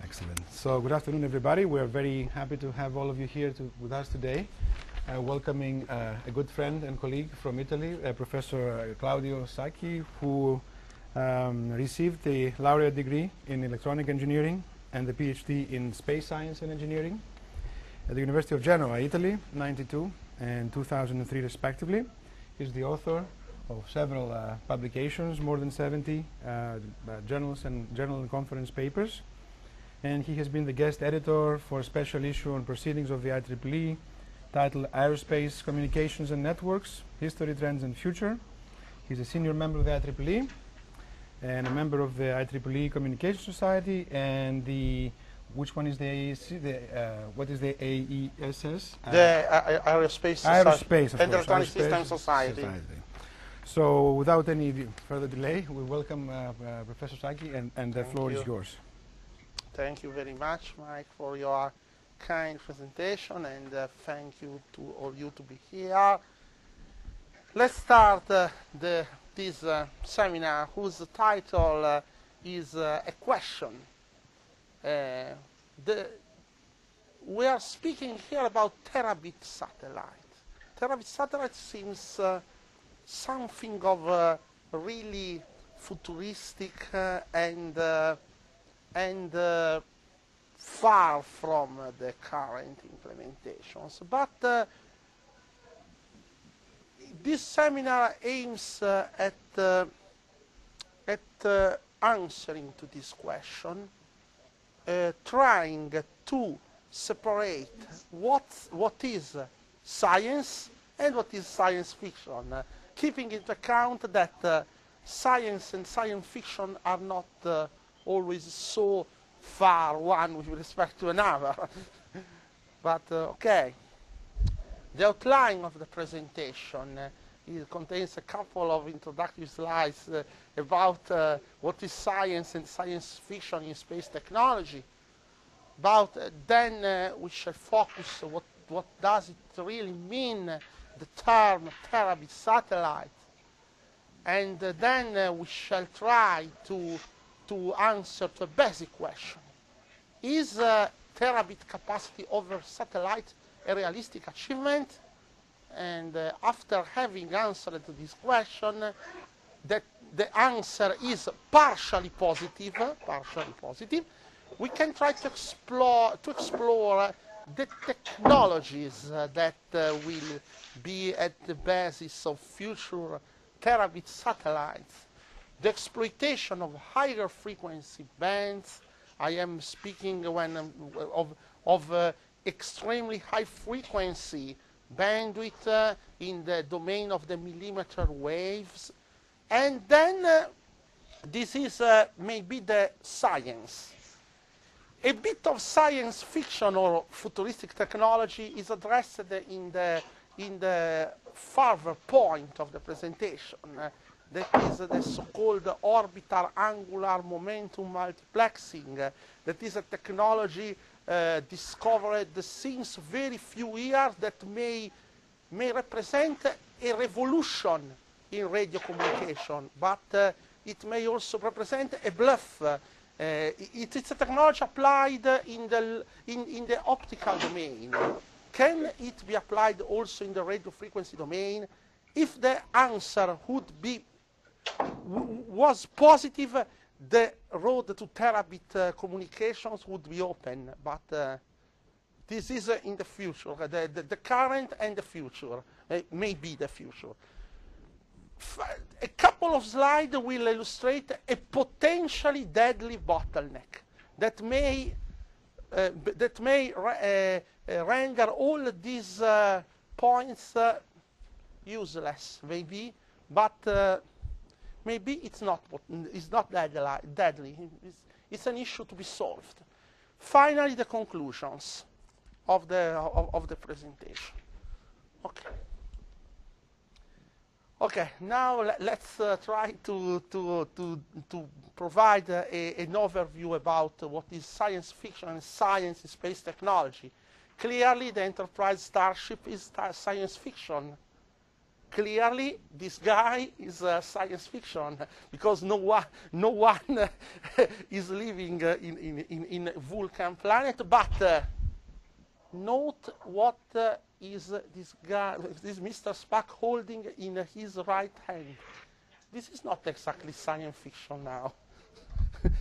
Excellent. So good afternoon, everybody. We're very happy to have all of you here with us today. Welcoming a good friend and colleague from Italy, Professor Claudio Sacchi, who received the laureate degree in electronic engineering and the PhD in space science and engineering at the University of Genoa, Italy, 92 and 2003 respectively. He's the author of several publications, more than 70 journals and journal and conference papers. And he has been the guest editor for a special issue on proceedings of the IEEE titled Aerospace Communications and Networks, History, Trends and Future. He's a senior member of the IEEE and a member of the IEEE Communication Society and the, which one is the AEC? What is the AESS? The Aerospace and Electronic Systems Society. So without any further delay, we welcome Professor Sacchi, and the floor is yours. Thank you very much, Mike, for your kind presentation, and thank you to all you to be here. Let's start this seminar, whose title is a question. We are speaking here about Terabit satellite. Terabit satellite seems something of really futuristic and far from the current implementations. But this seminar aims at answering to this question, trying to separate what is science and what is science fiction, keeping into account that science and science fiction are not always so far one with respect to another. But okay, the outline of the presentation it contains a couple of introductory slides about what is science and science fiction in space technology. Then we shall focus what does it really mean, the term Terabit satellite, and then we shall try to answer to a basic question. Is terabit capacity over satellite a realistic achievement? And after having answered to this question, that the answer is partially positive, we can try to explore the technologies that will be at the basis of future terabit satellites. The exploitation of higher frequency bands. I am speaking of extremely high frequency bandwidth in the domain of the millimeter waves. And then this is maybe the science. A bit of science fiction or futuristic technology is addressed in the further point of the presentation. That is the so-called orbital angular momentum multiplexing. That is a technology discovered since very few years that may represent a revolution in radio communication, but it may also represent a bluff. It's a technology applied in the optical domain. Can it be applied also in the radio frequency domain? If the answer was positive, the road to terabit communications would be open. But this is in the future, the current and the future, maybe the future. A couple of slides will illustrate a potentially deadly bottleneck that may render all these points useless, maybe, but maybe it's not deadly. It's an issue to be solved. Finally, the conclusions of the presentation. Okay, now let's try to provide an overview about what is science fiction and science in space technology. Clearly, the Enterprise Starship is science fiction. clearly, this guy is science fiction because no one is living in a Vulcan planet. But note what is this guy, this Mr. Spock, holding in his right hand. This is not exactly science fiction now.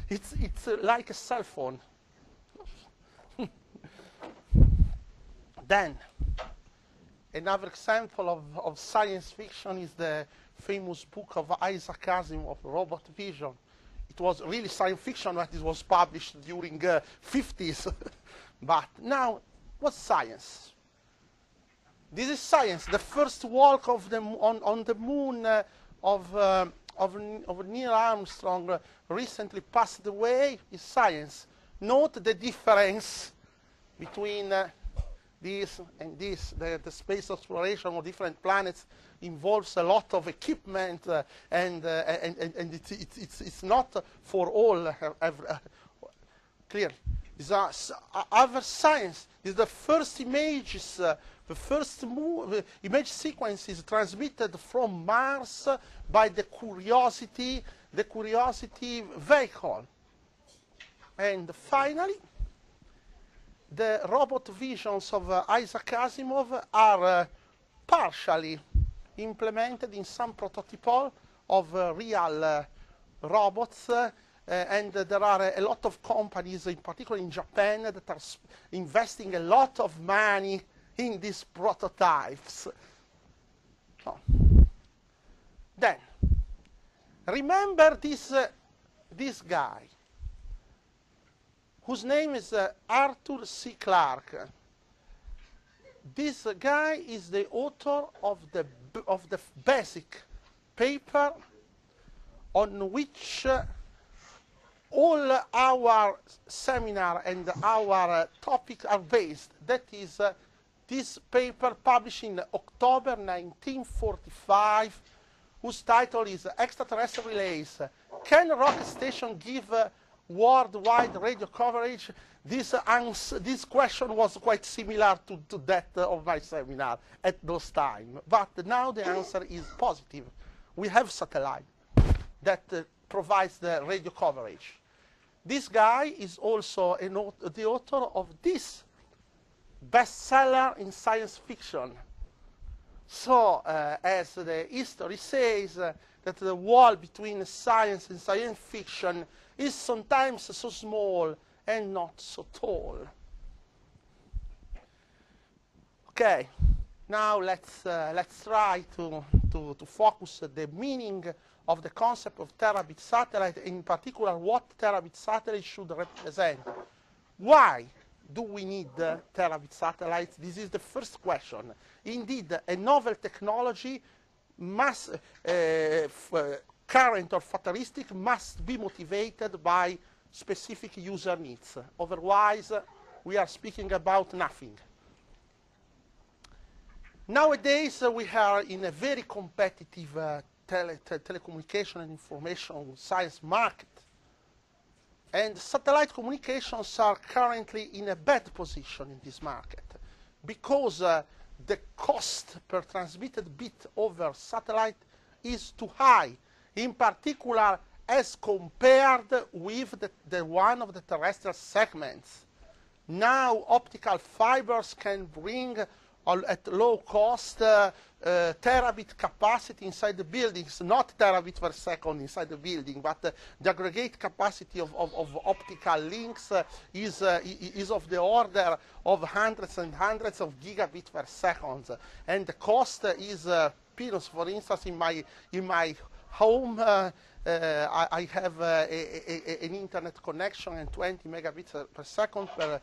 It's like a cell phone. Then, another example of science fiction is the famous book of Isaac Asimov, Robot Vision. It was really science fiction, but it was published during 50s. But now, what's science? This is science. The first walk of the, on the moon of Neil Armstrong recently passed away is science. Note the difference between this and this. The space exploration of different planets involves a lot of equipment, and it's not for all clear. These are other science. This is the first images, the first image sequence is transmitted from Mars by the Curiosity vehicle. And finally, the robot visions of Isaac Asimov are partially implemented in some prototype of real robots, and there are a lot of companies, in particular in Japan, that are investing a lot of money in these prototypes. Oh. Then, remember this guy, whose name is Arthur C. Clarke. This guy is the author of the basic paper on which all our seminar and our topic are based. That is this paper published in October 1945, whose title is Extraterrestrial Relays. Can a rocket station give worldwide radio coverage? This question was quite similar to that of my seminar at those times. But now the answer is positive. We have satellite that provides the radio coverage. This guy is also the author of this bestseller in science fiction. So, as the history says, that the wall between science and science fiction is sometimes so small and not so tall. Okay, now let's try to focus the meaning of the concept of terabit satellite, in particular what terabit satellite should represent. Why do we need terabit satellites? This is the first question. Indeed, a novel technology must, current or futuristic, must be motivated by specific user needs. Otherwise, we are speaking about nothing. Nowadays, we are in a very competitive telecommunication and information science market. And satellite communications are currently in a bad position in this market because the cost per transmitted bit over satellite is too high, in particular as compared with the one of the terrestrial segments. Now optical fibers can bring at low cost terabit capacity inside the buildings, not terabit per second inside the building, but the aggregate capacity of optical links is of the order of hundreds and hundreds of gigabit per second, and the cost is peanuts. For instance, in my home, I have an internet connection and 20 megabits per second per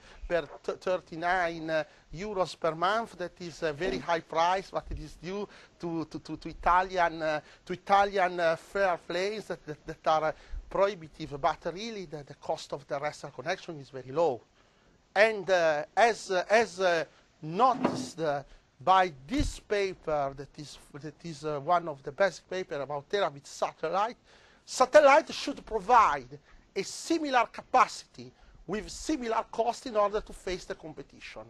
39 euros per month. That is a very high price, but it is due to Italian fair plays that are prohibitive. But really, the cost of terrestrial connection is very low. And as noticed by this paper, that is one of the basic papers about terabit satellite, satellite should provide a similar capacity with similar cost in order to face the competition.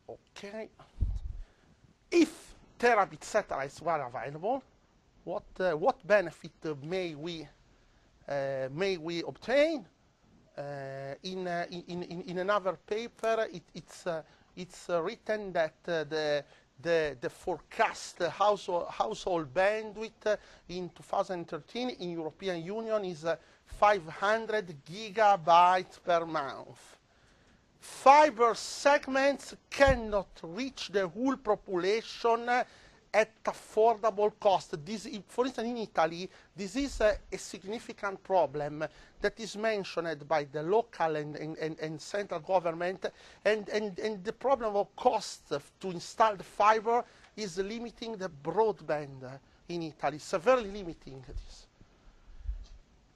Okay. If terabit satellites were available, what benefit may we obtain? In another paper, it's written that the forecast household bandwidth in 2013 in European Union is 500 gigabytes per month. Fiber segments cannot reach the whole population at affordable cost. This, for instance, in Italy, this is a significant problem that is mentioned by the local and central government, and the problem of cost to install the fiber is limiting the broadband in Italy, severely limiting this.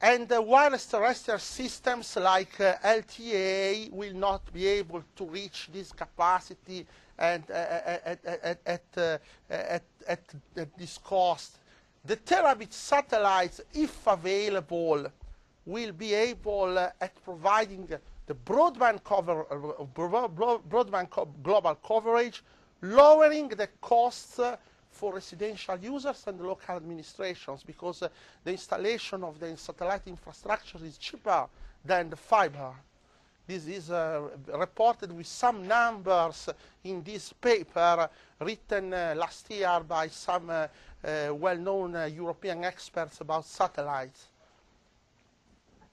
And wireless terrestrial systems like LTE will not be able to reach this capacity and at this cost. The terabit satellites, if available, will be able at providing the broadband global coverage, lowering the costs for residential users and local administrations, because the installation of the satellite infrastructure is cheaper than the fiber. This is reported with some numbers in this paper written last year by some well-known European experts about satellites.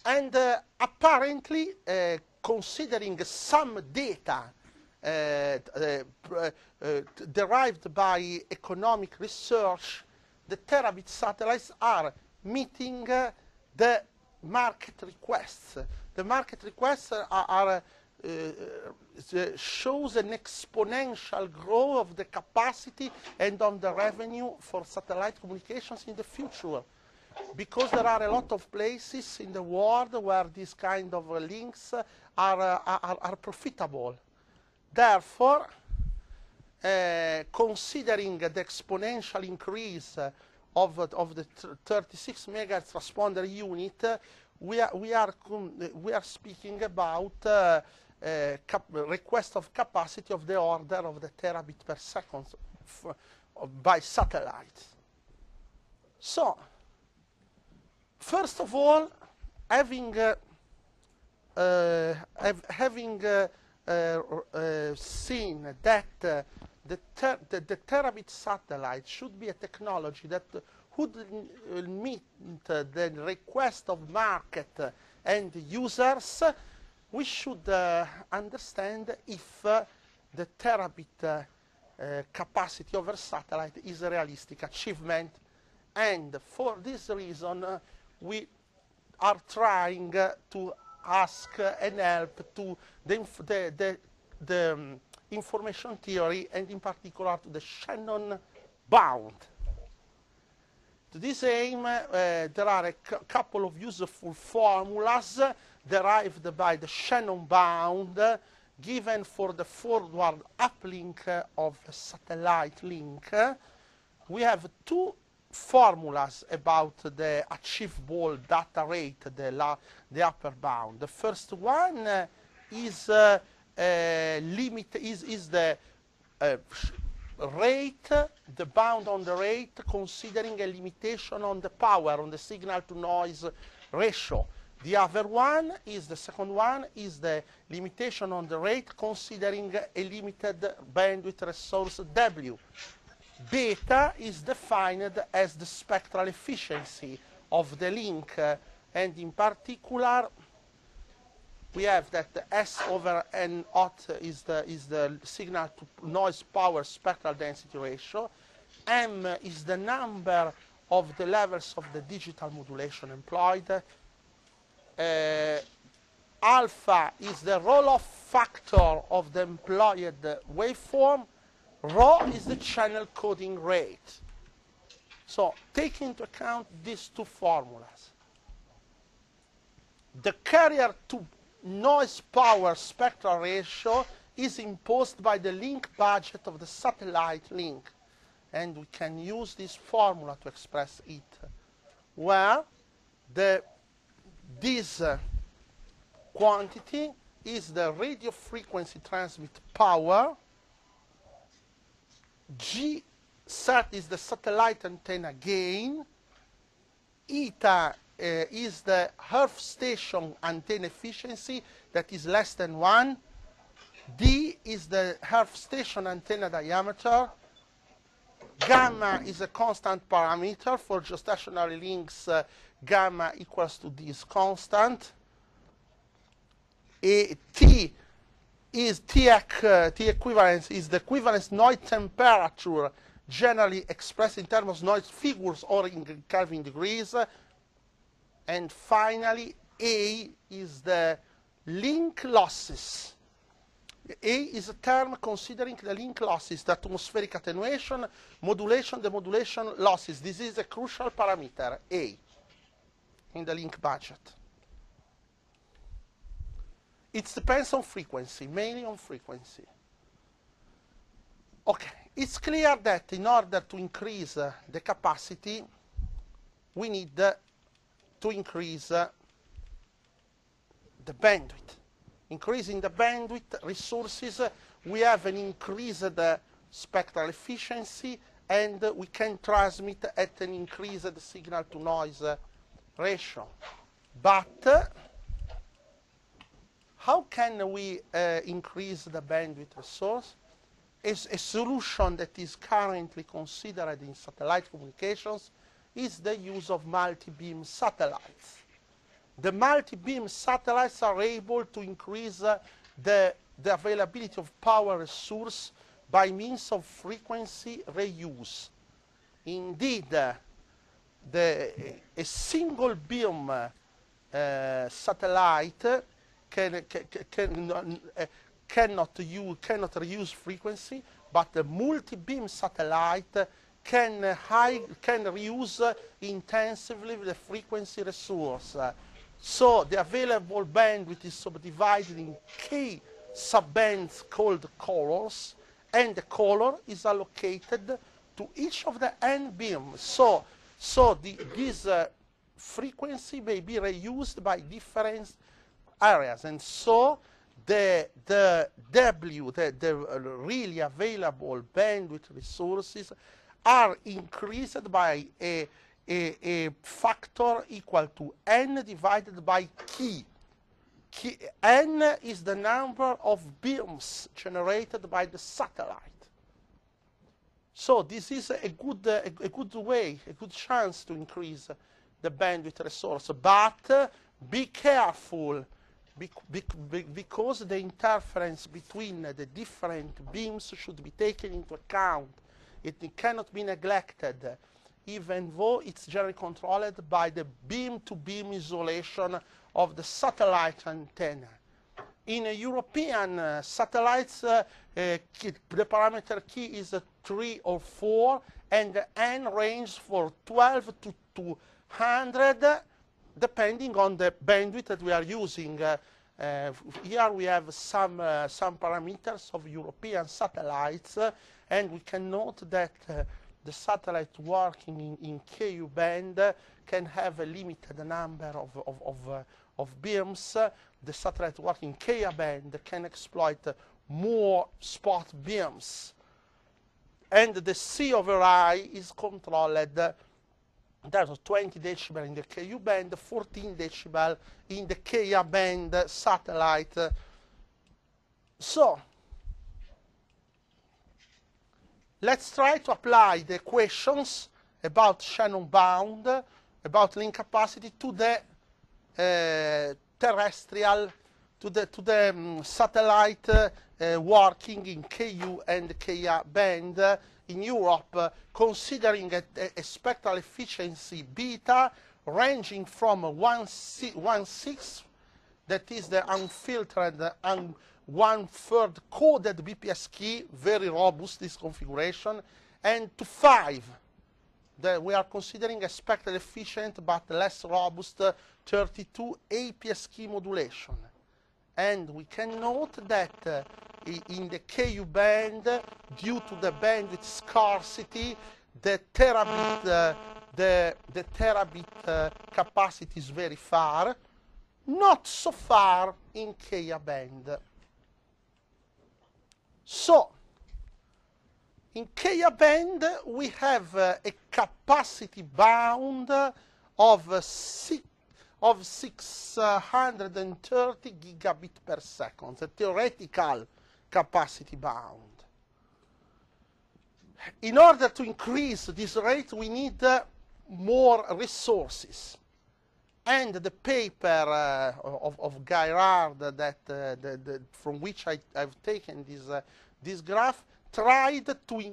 And apparently, considering some data derived by economic research, the terabit satellites are meeting the market requests. The market requests shows an exponential growth of the capacity and on the revenue for satellite communications in the future, because there are a lot of places in the world where these kind of links are profitable. Therefore, considering the exponential increase of the 36 megahertz transponder unit, we are speaking about request of capacity of the order of the terabit per second by satellite. So, first of all, having seen that the terabit satellite should be a technology that would meet the request of market and users, we should understand if the terabit capacity over satellite is a realistic achievement. And for this reason, we are trying to ask and help to the information theory, and in particular to the Shannon-bound. To this aim, there are a couple of useful formulas derived by the Shannon-bound given for the forward uplink of a satellite link. We have two formulas about the achievable data rate, the upper bound. The first one is the rate, the bound on the rate, considering a limitation on the power, on the signal-to-noise ratio. The other one is, the second one, is the limitation on the rate, considering a limited bandwidth resource W. Beta is defined as the spectral efficiency of the link, and in particular, we have that the S over N naught is the signal-to-noise power spectral density ratio. M is the number of the levels of the digital modulation employed. Alpha is the roll-off factor of the employed waveform. Rho is the channel coding rate. So take into account these two formulas. The carrier to noise power spectral ratio is imposed by the link budget of the satellite link, and we can use this formula to express it, where this quantity is the radio frequency transmit power G set is the satellite antenna gain. Eta is the Earth station antenna efficiency that is less than 1. D is the Earth station antenna diameter. Gamma is a constant parameter. For geostationary links, gamma equals to this constant. T is T equivalence is the equivalence noise temperature, generally expressed in terms of noise figures or in Kelvin degrees. And finally, A is the link losses. A is a term considering the link losses, the atmospheric attenuation, modulation, the modulation losses. This is a crucial parameter, A, in the link budget. It depends on frequency, mainly on frequency. Okay, it's clear that in order to increase the capacity, we need to increase the bandwidth. Increasing the bandwidth resources, we have an increased spectral efficiency, and we can transmit at an increased signal-to-noise ratio. But how can we increase the bandwidth resource? A solution that is currently considered in satellite communications is the use of multi-beam satellites. The multi-beam satellites are able to increase the availability of power resource by means of frequency reuse. Indeed, a single beam satellite cannot reuse frequency, but the multi-beam satellite can reuse intensively the frequency resource. So the available bandwidth is subdivided in k subbands called colors, and the color is allocated to each of the n beams. So this frequency may be reused by different areas, and so the really available bandwidth resources are increased by a factor equal to n divided by k. N is the number of beams generated by the satellite. So this is a good way, a good chance to increase the bandwidth resource. But be careful, because the interference between the different beams should be taken into account. It cannot be neglected, even though it's generally controlled by the beam-to-beam isolation of the satellite antenna. In European satellites, the parameter key is 3 or 4, and the n range for 12 to 200, depending on the bandwidth that we are using. Here we have some parameters of European satellites, and we can note that the satellite working in Ku band can have a limited number of beams. The satellite working in Ka band can exploit more spot beams. And the C over I is controlled. There's 20 decibel in the Ku band, 14 decibel in the Ka band satellite. So let's try to apply the equations about Shannon bound, about link capacity, to the terrestrial, to the satellite working in Ku and Ka band in Europe, considering a spectral efficiency beta ranging from 1/6, that is the unfiltered and 1/3 coded BPS key, very robust this configuration, and to 5, that we are considering a spectral efficient but less robust 32 APS key modulation. And we can note that in the Ku band, due to the bandwidth scarcity, the terabit capacity is very far, not so far in Ka band. So In Kea band, we have a capacity bound of 630 gigabit per second, a theoretical capacity bound. In order to increase this rate, we need more resources. And the paper of Gaillard from which I've taken this graph tried to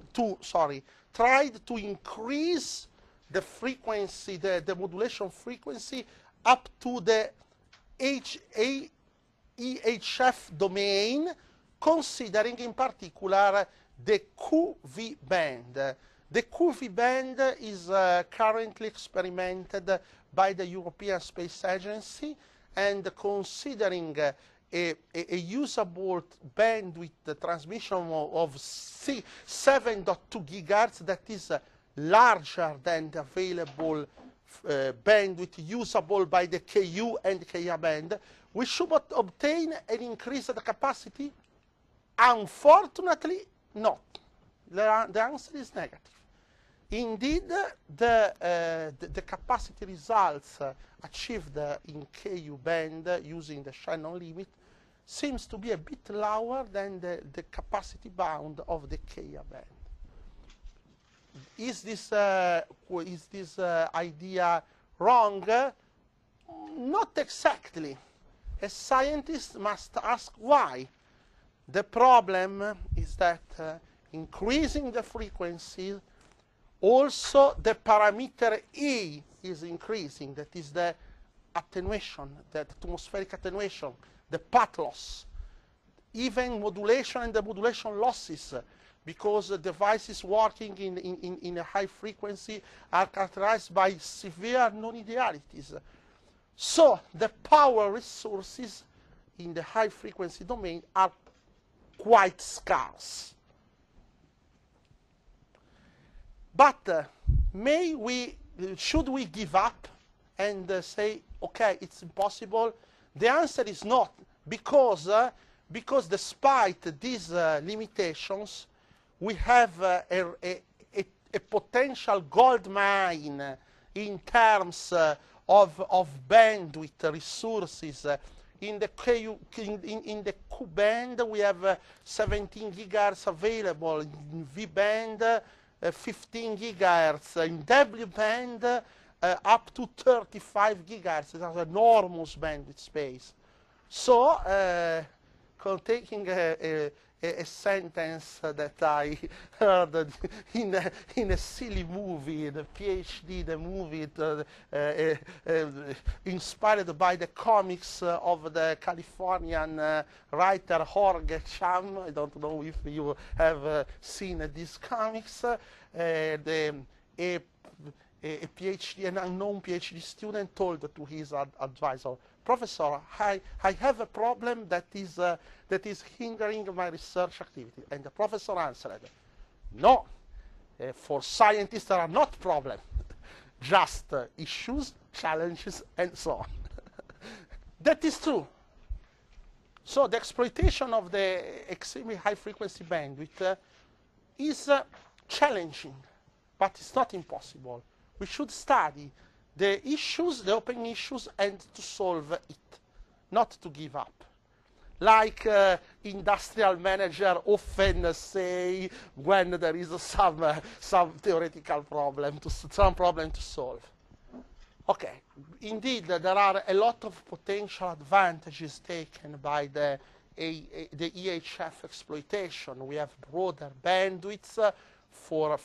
increase the frequency, the modulation frequency up to the EHF domain, considering in particular the QV band. The QV band is currently experimented by the European Space Agency, and considering a usable bandwidth transmission of 7.2 gigahertz, that is larger than the available bandwidth usable by the KU and KA band, we should obtain an increase of the capacity? Unfortunately, not. The answer is negative. Indeed, the capacity results achieved in KU band using the Shannon limit seems to be a bit lower than the capacity bound of the Kea band. Is this idea wrong? Not exactly. A scientist must ask why. The problem is that increasing the frequency, also the parameter E is increasing. That is the attenuation, the atmospheric attenuation, the path loss. Even modulation and the modulation losses, because the devices working in a high frequency are characterized by severe non-idealities. So the power resources in the high frequency domain are quite scarce. But should we give up and say, okay, it's impossible? The answer is not, because despite these limitations, we have a potential gold mine in terms of bandwidth resources. In the Q band, we have 17 gigahertz available. In V band, 15 gigahertz. In W band, up to 35 gigahertz. It has enormous bandwidth space. So, taking a sentence that I heard in a silly movie, the PhD, the movie, inspired by the comics of the Californian writer Jorge Cham. I don't know if you have seen these comics. A PhD, an unknown PhD student told to his advisor, "Professor, I have a problem that is hindering my research activity." And the professor answered, "No, for scientists there are not problems, just issues, challenges, and so on." That is true. So the exploitation of the extremely high frequency bandwidth is challenging, but it's not impossible. We should study the issues, the open issues, and to solve it, not to give up. Like industrial managers often say when there is some theoretical problem, some problem to solve. Okay, indeed, there are a lot of potential advantages taken by the EHF exploitation. We have broader bandwidths for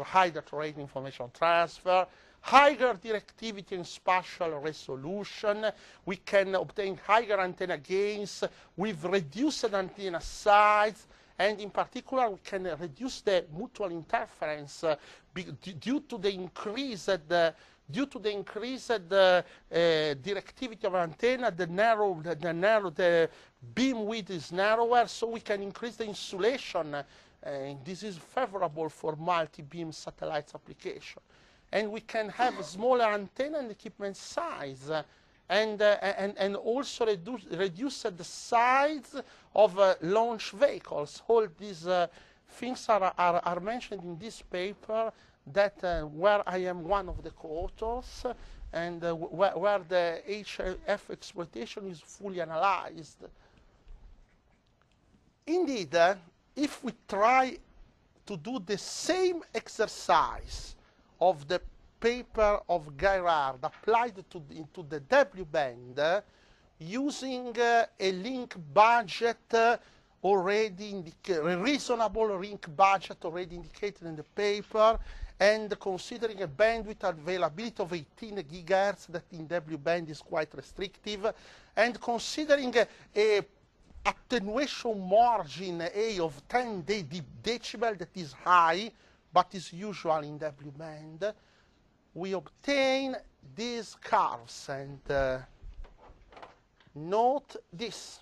high data rate information transfer, higher directivity and spatial resolution. We can obtain higher antenna gains with reduced antenna size, and in particular we can reduce the mutual interference due to the increased directivity of antenna. The beam width is narrower, so we can increase the insulation. This is favorable for multi-beam satellites application. And we can have smaller antenna and equipment size, and also reduce the size of launch vehicles. All these things are mentioned in this paper that where I am one of the co-authors and where the HF exploitation is fully analyzed. Indeed, if we try to do the same exercise of the paper of Gaillard applied into the W band, using a link budget already a reasonable link budget already indicated in the paper, and considering a bandwidth availability of 18 gigahertz that in W band is quite restrictive, and considering a attenuation margin A of 10 decibel that is high, but is usual in W band, we obtain these curves, and note this.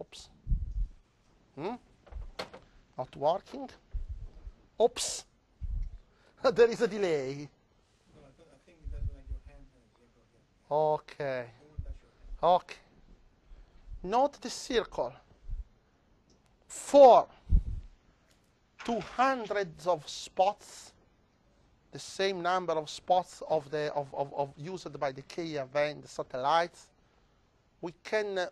Oops. Not working. Oops. There is a delay. No, I think it doesn't like your hand. Okay. Okay. Note the circle. For 200 of spots, the same number of spots of used by the K band satellites, we can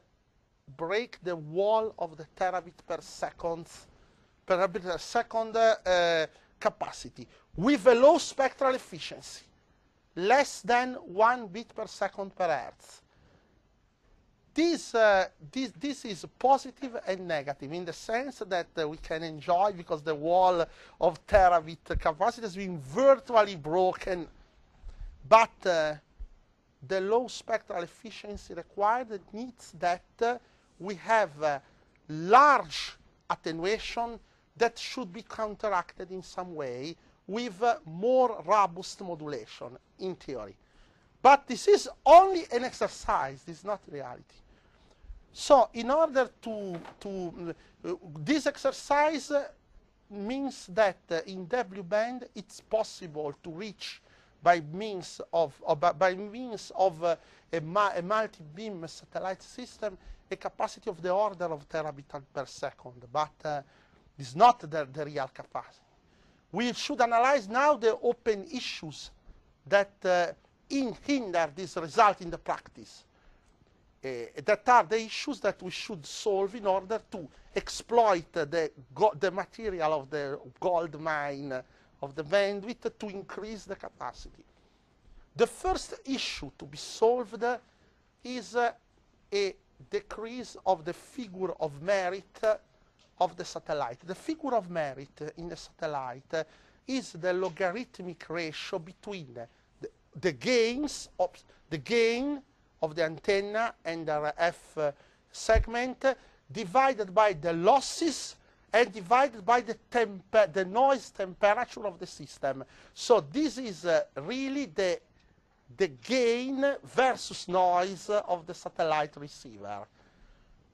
break the wall of the terabit per second capacity with a low spectral efficiency, less than 1 bit per second per hertz. This is positive and negative in the sense that we can enjoy, because the wall of terabit capacity has been virtually broken, but the low spectral efficiency required needs that we have large attenuation that should be counteracted in some way with more robust modulation, in theory. But this is only an exercise, this is not reality. So in order this exercise means that in W band it's possible to reach by means of a multi-beam satellite system a capacity of the order of terabit per second, but this is not the real capacity. We should analyze now the open issues that hinder this result in the practice. That are the issues that we should solve in order to exploit the material of the gold mine of the bandwidth to increase the capacity. The first issue to be solved is a decrease of the figure of merit of the satellite. The figure of merit in the satellite is the logarithmic ratio between the gain of the antenna and the F segment divided by the losses and divided by the noise temperature of the system. So this is really the gain versus noise of the satellite receiver.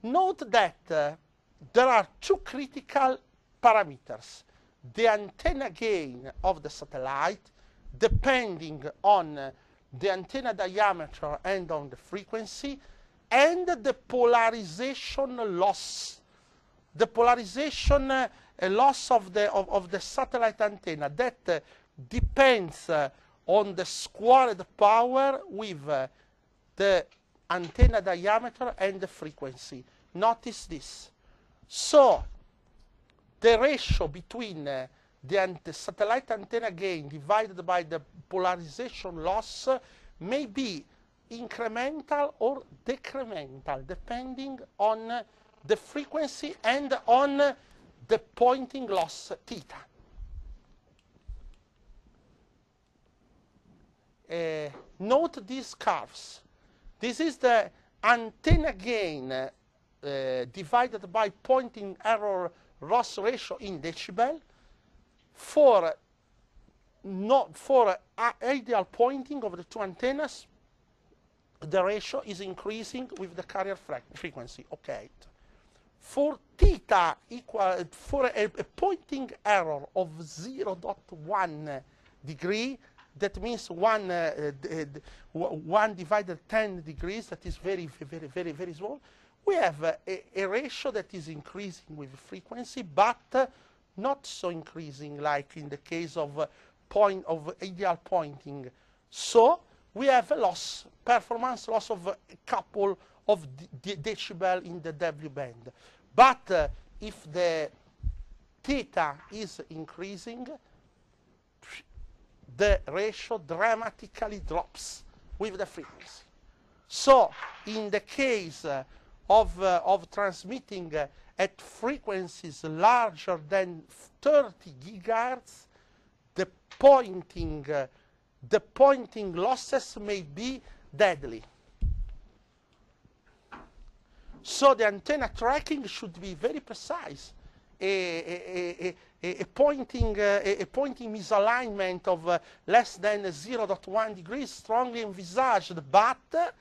Note that there are two critical parameters. The antenna gain of the satellite, depending on the antenna diameter and on the frequency, and the polarization loss. The polarization loss of the satellite antenna that depends on the squared power with the antenna diameter and the frequency. Notice this. So the ratio between the satellite antenna gain divided by the polarization loss may be incremental or decremental, depending on the frequency and on the pointing loss theta. Note these curves. This is the antenna gain divided by pointing error loss ratio in decibel. For ideal pointing of the two antennas, the ratio is increasing with the carrier frequency. Okay. For theta equal, for a pointing error of 0.1 degree, that means 1 divided 10 degrees, that is very, very, very, very small, we have a ratio that is increasing with frequency, but not so increasing like in the case of ideal pointing. So we have a loss, performance loss of a couple of decibel in the W band. But if the theta is increasing, the ratio dramatically drops with the frequency. So in the case of transmitting at frequencies larger than 30 gigahertz, the pointing losses may be deadly. So the antenna tracking should be very precise. A pointing misalignment of less than 0.1 degrees strongly envisaged, but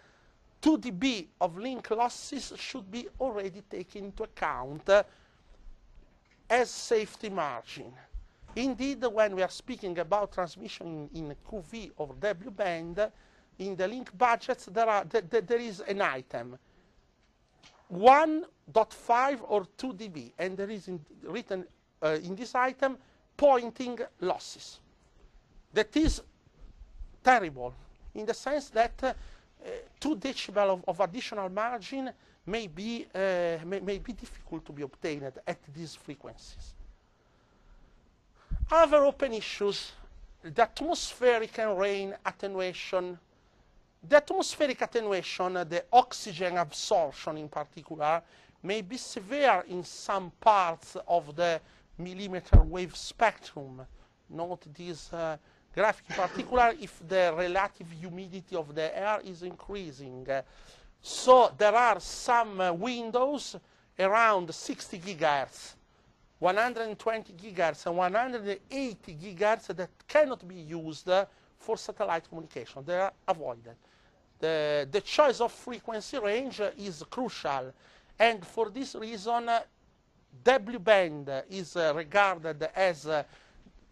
2 dB of link losses should be already taken into account as safety margin. Indeed, when we are speaking about transmission in QV or W band, in the link budgets there is an item, 1.5 or 2 dB, and there is written in this item pointing losses. That is terrible in the sense that 2 decibel of additional margin may be difficult to be obtained at these frequencies. Other open issues, the atmospheric and rain attenuation. The atmospheric attenuation, the oxygen absorption in particular, may be severe in some parts of the millimeter wave spectrum. Note this graphic in particular if the relative humidity of the air is increasing. So there are some windows around 60 gigahertz, 120 gigahertz, and 180 gigahertz that cannot be used for satellite communication. They are avoided. The choice of frequency range is crucial, and for this reason W band is regarded as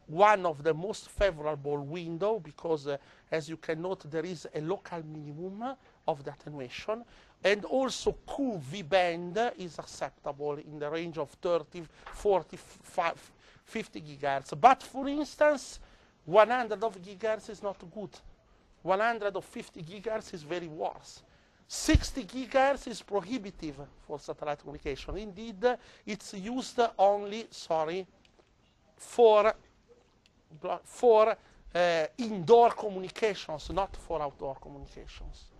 one of the most favorable window because as you can note there is a local minimum of the attenuation, and also QV band is acceptable in the range of 30, 40, 50 gigahertz. But for instance 100 of gigahertz is not good. 150 gigahertz is very worse. 60 gigahertz is prohibitive for satellite communication. Indeed, it's used only, for indoor communications, not for outdoor communications.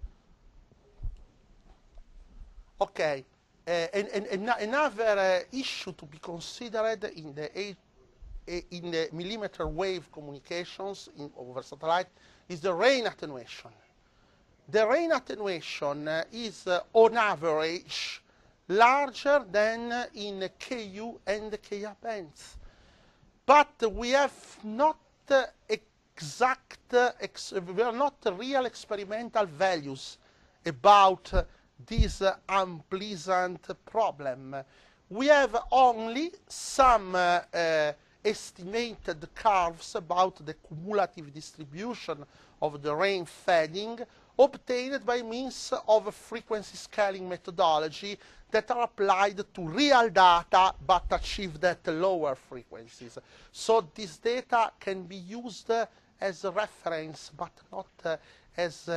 Okay, another issue to be considered in the millimeter wave communications over satellite is the rain attenuation. The rain attenuation is on average larger than in KU and KA bands. But we have not real experimental values about this unpleasant problem. We have only some estimated curves about the cumulative distribution of the rain fading obtained by means of a frequency scaling methodology that are applied to real data but achieved at lower frequencies. So this data can be used as a reference but not as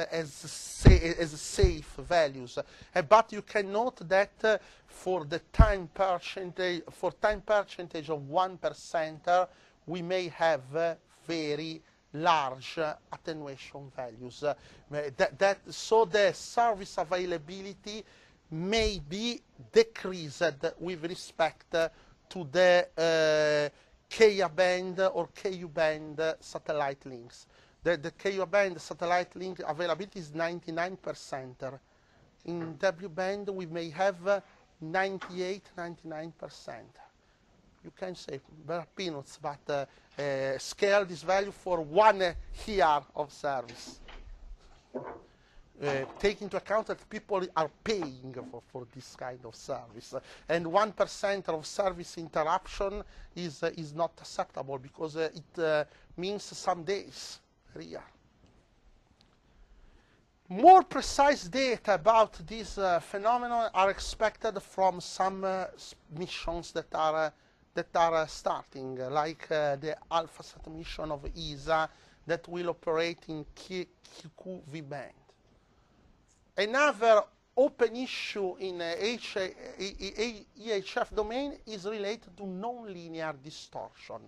safe values. But you can note that for the time percentage of 1%, we may have very large attenuation values. So the service availability may be decreased with respect to the Ka band or Ku band satellite links. The Ku band satellite link availability is 99%. In W band we may have 98, 99%. You can say there are peanuts, but scale this value for 1 year of service. Take into account that people are paying for this kind of service. And 1% of service interruption is not acceptable because it means some days per year. More precise data about this phenomenon are expected from some missions that are starting, like the AlphaSat mission of ESA that will operate in QQV band. Another open issue in EHF domain is related to nonlinear distortion.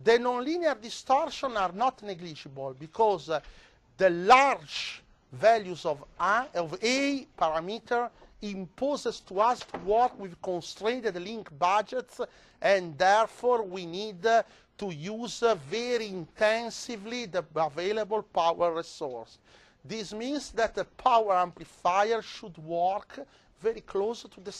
The nonlinear distortion are not negligible because the large values of A parameter imposes to us to work with constrained link budgets, and therefore we need to use very intensively the available power resource. This means that the power amplifier should work very close to the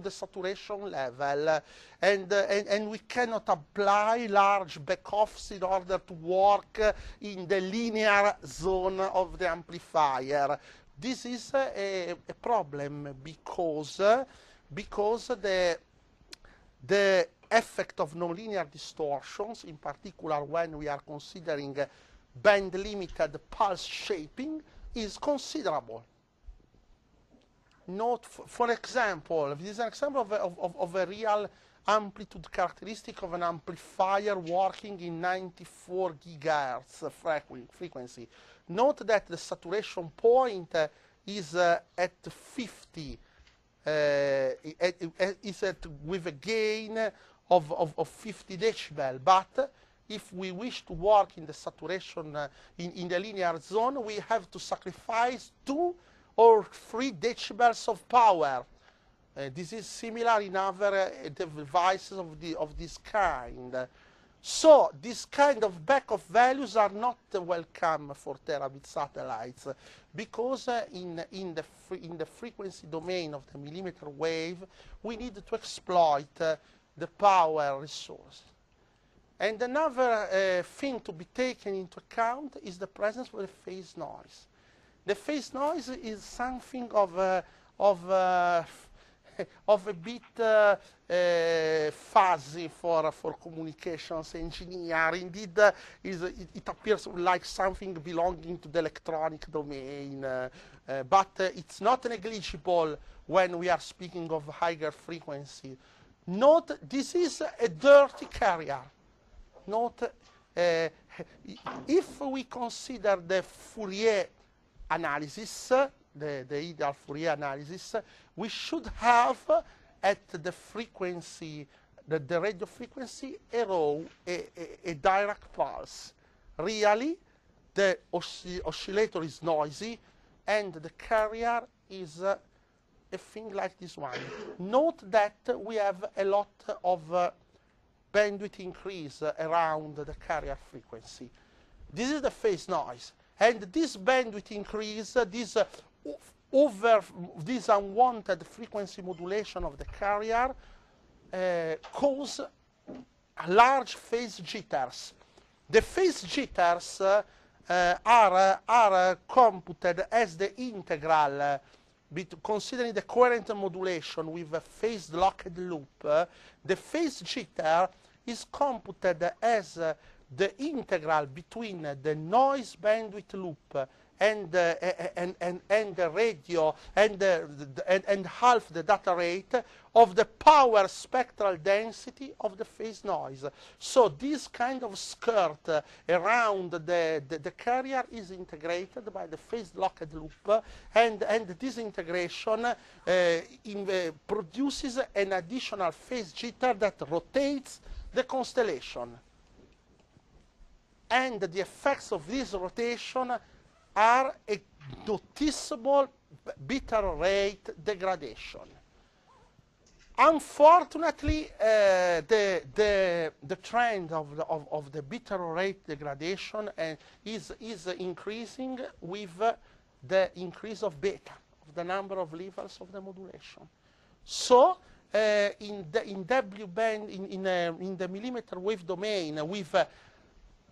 saturation level, and we cannot apply large backoffs in order to work in the linear zone of the amplifier. This is a problem because the effect of nonlinear distortions, in particular when we are considering band-limited pulse shaping, is considerable. Note, for example, this is an example of a real amplitude characteristic of an amplifier working in 94 gigahertz frequency. Note that the saturation point is at 50, with a gain of 50 decibel, but if we wish to work in the saturation, in the linear zone, we have to sacrifice 2 or 3 decibels of power. This is similar in other devices of this kind. So this kind of backoff values are not welcome for terabit satellites, because in the frequency domain of the millimeter wave, we need to exploit the power resource. And another thing to be taken into account is the presence of the phase noise. The phase noise is something of a bit fuzzy for communications engineer. Indeed, it appears like something belonging to the electronic domain, but it's not negligible when we are speaking of higher frequency. Note, this is a dirty carrier. Note, if we consider the Fourier analysis, the ideal Fourier analysis, we should have at the frequency, the radio frequency, a row, a direct pulse. Really, the oscillator is noisy, and the carrier is a thing like this one. Note that we have a lot of bandwidth increase around the carrier frequency. This is the phase noise. And this bandwidth increase, this unwanted frequency modulation of the carrier cause large phase jitters. The phase jitters are computed as the integral, considering the coherent modulation with a phase locked loop. The phase jitter is computed as the integral between the noise bandwidth loop and the radio and half the data rate of the power spectral density of the phase noise. So this kind of skirt around the carrier is integrated by the phase locked loop, and this integration produces an additional phase jitter that rotates the constellation. And the effects of this rotation are a noticeable bit rate degradation. Unfortunately, the trend of the bit rate degradation is increasing with the increase of beta, of the number of levels of the modulation. So in W band, in the millimeter wave domain, with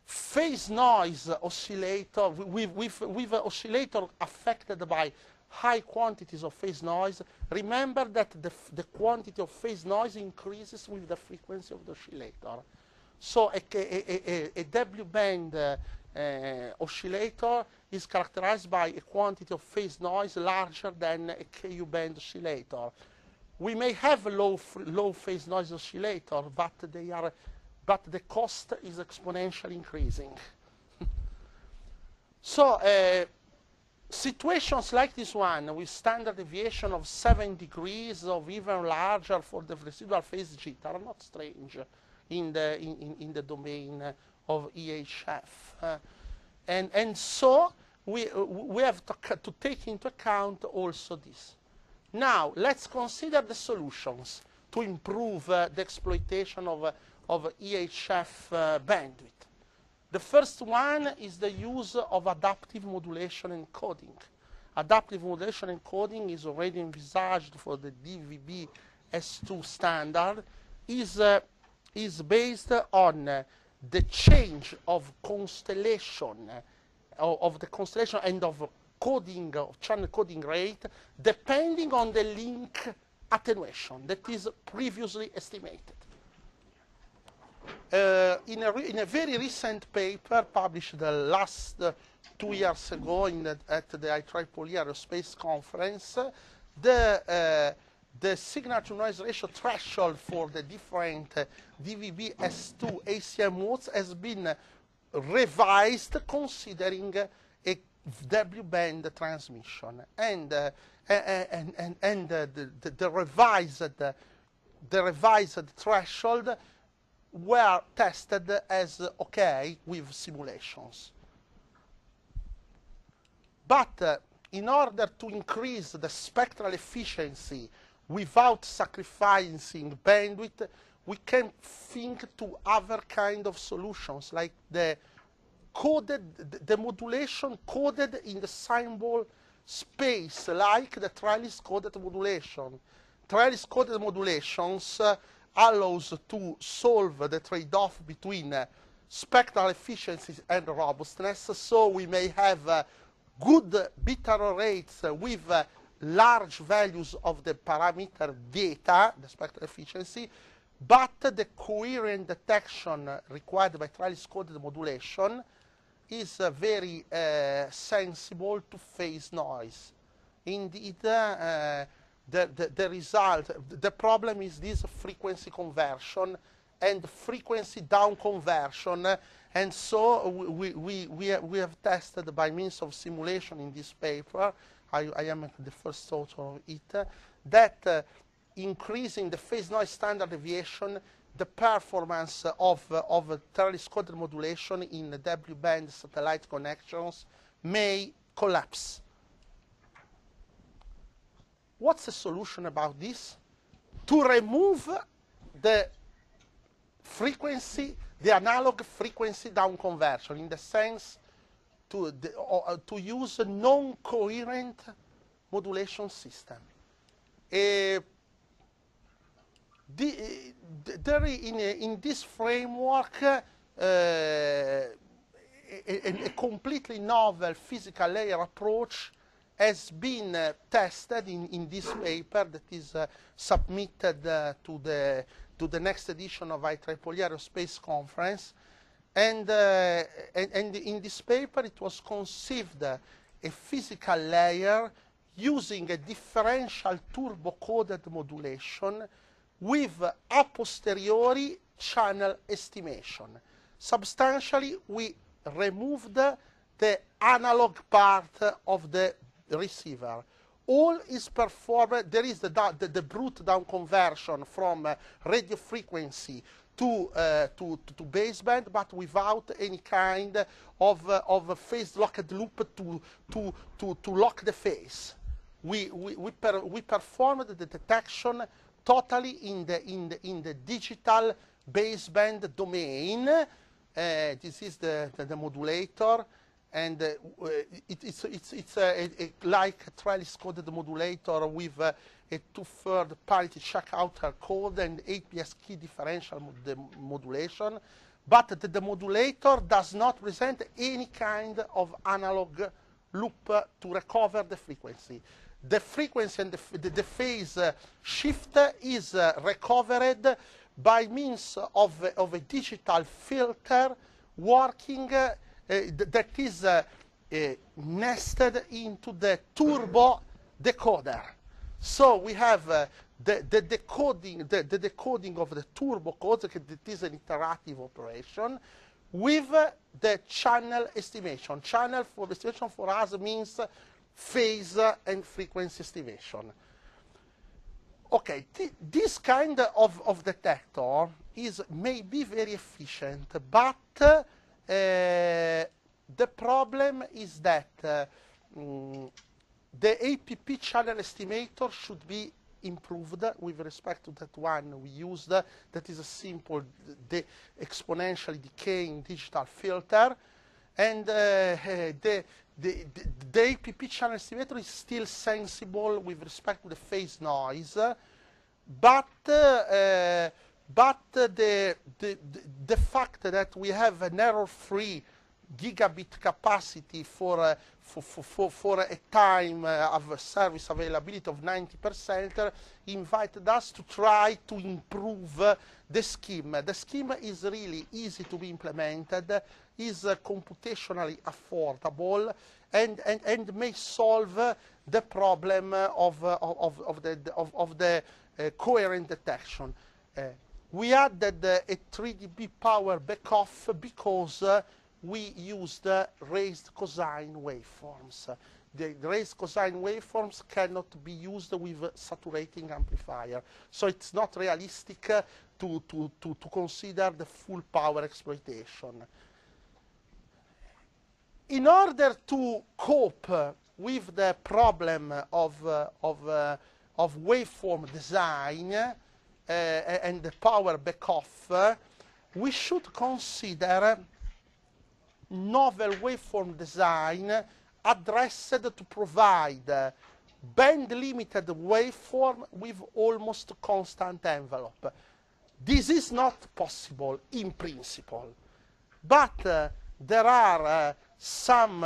phase noise oscillator, with an oscillator affected by high quantities of phase noise, remember that the quantity of phase noise increases with the frequency of the oscillator. So a W band oscillator is characterized by a quantity of phase noise larger than a Ku band oscillator. We may have a low phase noise oscillator, but the cost is exponentially increasing. So situations like this one, with standard deviation of 7 degrees or even larger for the residual phase jitter, are not strange in the domain of EHF. And so we have to take into account also this. Now, let's consider the solutions to improve the exploitation of EHF bandwidth. The first one is the use of adaptive modulation encoding. Adaptive modulation encoding is already envisaged for the DVB S2 standard, is based on the change of constellation, of the constellation and of coding, of channel coding rate, depending on the link attenuation that is previously estimated. In a very recent paper published the last 2 years ago at the IEEE Aerospace Conference, the signal-to-noise ratio threshold for the different DVB S2 ACM modes has been revised considering a W-band transmission, and the revised threshold were tested as okay with simulations. But in order to increase the spectral efficiency without sacrificing bandwidth, we can think to other kind of solutions, like the modulation coded in the symbol space, like the trellis-coded modulation. Trellis-coded modulations allows to solve the trade-off between spectral efficiency and robustness, so we may have good bit error rates with large values of the parameter data, the spectral efficiency, but the coherent detection required by trellis-coded modulation is very sensible to phase noise. Indeed, the result, the problem is this frequency conversion and frequency down conversion, and so we have tested by means of simulation in this paper, I am the first author of it, that increasing the phase noise standard deviation, the performance of trellis-coded modulation in the W-band satellite connections may collapse. What's the solution about this? To remove the frequency, the analog frequency down conversion, in the sense to use a non-coherent modulation system. In this framework, a completely novel physical layer approach has been tested in this paper that is submitted to the next edition of IEEE Aerospace Conference. And in this paper, it was conceived a physical layer using a differential turbo-coded modulation with a posteriori channel estimation. Substantially, we removed the analog part of the receiver. All is performed, there is the brute down conversion from radio frequency to baseband, but without any kind of phase locked loop to lock the phase. We performed the detection totally in the digital baseband domain. This is the modulator, and it's like a trellis-coded modulator with a 2/3 parity check outer code and APS key differential modulation, but the modulator does not present any kind of analog loop to recover the frequency. The frequency and the phase shift is recovered by means of a digital filter working that is nested into the turbo decoder. So we have the decoding of the turbo codes, that is an iterative operation, with the channel estimation. Channel for estimation for us means phase and frequency estimation. Okay, this kind of detector may be very efficient, but the problem is that the APP channel estimator should be improved with respect to that one we used, that is a simple exponentially decaying digital filter. And the APP channel estimator is still sensible with respect to the phase noise, but the fact that we have an error-free gigabit capacity for a time of service availability of 90% invited us to try to improve the scheme. The scheme is really easy to be implemented, is computationally affordable, and may solve the problem of the coherent detection. We added a 3 dB power backoff because we used raised cosine waveforms. The raised cosine waveforms cannot be used with saturating amplifier, so it's not realistic to consider the full power exploitation. In order to cope with the problem of waveform design and the power backoff, we should consider novel waveform design addressed to provide band-limited waveform with almost constant envelope. This is not possible in principle, but there are some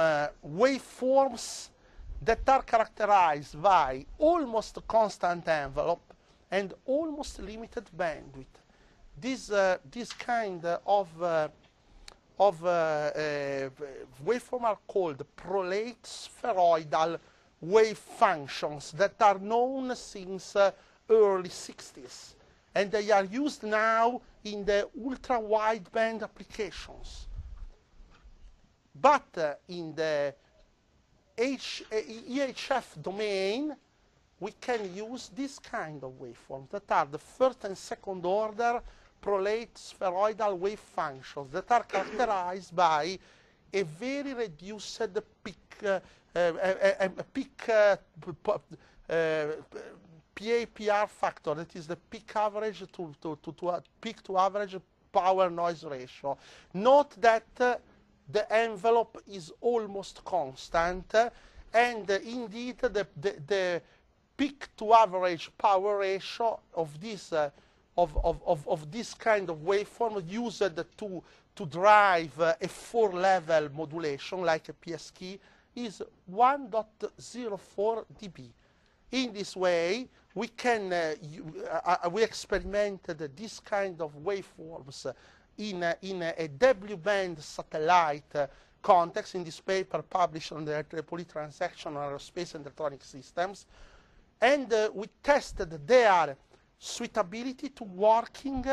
waveforms that are characterized by almost constant envelope and almost limited bandwidth. This kind of waveform are called prolate spheroidal wave functions that are known since early 60s, and they are used now in the ultra-wideband applications. But in the EHF domain, we can use this kind of waveforms that are the first and second order prolate spheroidal wave functions that are characterized by a very reduced PAPR factor, that is the peak average peak to average power noise ratio. Note that the envelope is almost constant, and indeed the peak to average power ratio of this this kind of waveform used to drive a 4-level modulation like a PSK is 1.04 dB. In this way, we can we experimented this kind of waveforms in a W-band satellite context in this paper published on the IEEE transaction on aerospace and electronic systems, and we tested their suitability to working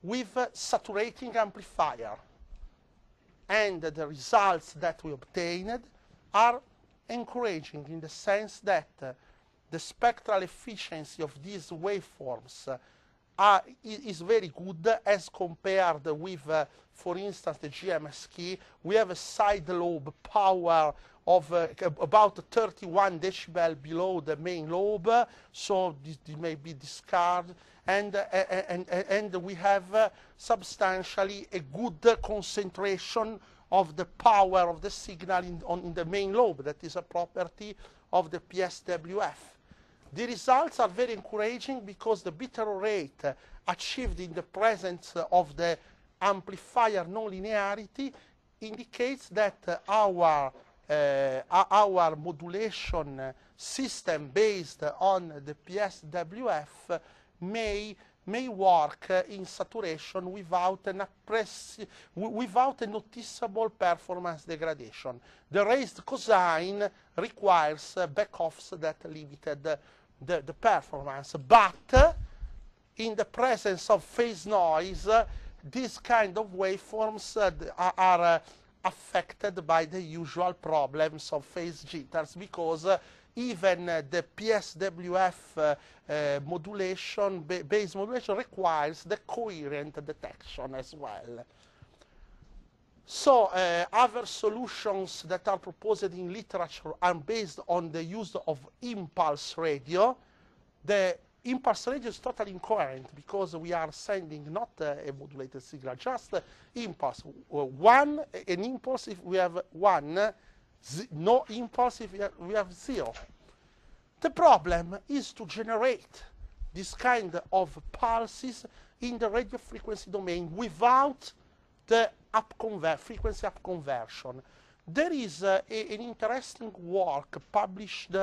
with saturating amplifier. And the results that we obtained are encouraging in the sense that the spectral efficiency of these waveforms is very good as compared with, for instance, the GMSK. We have a side lobe power of about 31 decibel below the main lobe, so this may be discarded, and we have substantially a good concentration of the power of the signal in the main lobe. That is a property of the PSWF. The results are very encouraging because the bit error rate achieved in the presence of the amplifier nonlinearity indicates that our modulation system based on the PSWF may may work in saturation without without a noticeable performance degradation. The raised cosine requires backoffs that limited the performance, but in the presence of phase noise, these kind of waveforms are affected by the usual problems of phase jitters, because even the PSWF modulation, base modulation, requires the coherent detection as well. So other solutions that are proposed in literature are based on the use of impulse radio. The impulse radio is totally incoherent because we are sending not a modulated signal, just impulse. An impulse if we have 1, no impulse if we have 0. The problem is to generate this kind of pulses in the radio frequency domain without the frequency up conversion. There is an interesting work published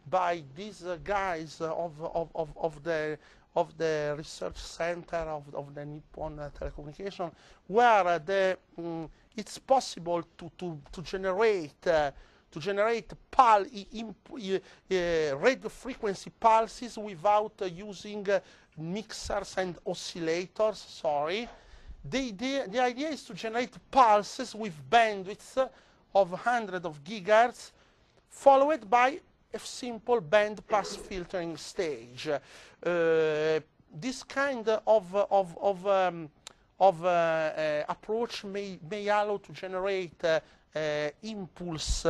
by these guys of the research center of the Nippon Telecommunication, where it's possible to generate radio frequency pulses without using mixers and oscillators. Sorry, the idea is to generate pulses with bandwidths of hundreds of gigahertz, followed by a simple band pass filtering stage. This kind of approach may allow to generate impulse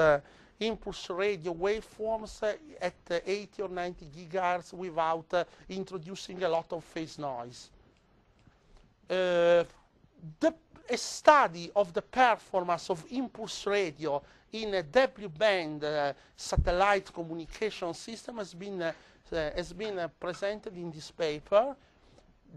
radio waveforms at 80 or 90 gigahertz without introducing a lot of phase noise. A study of the performance of impulse radio in a W-band satellite communication system has been presented in this paper.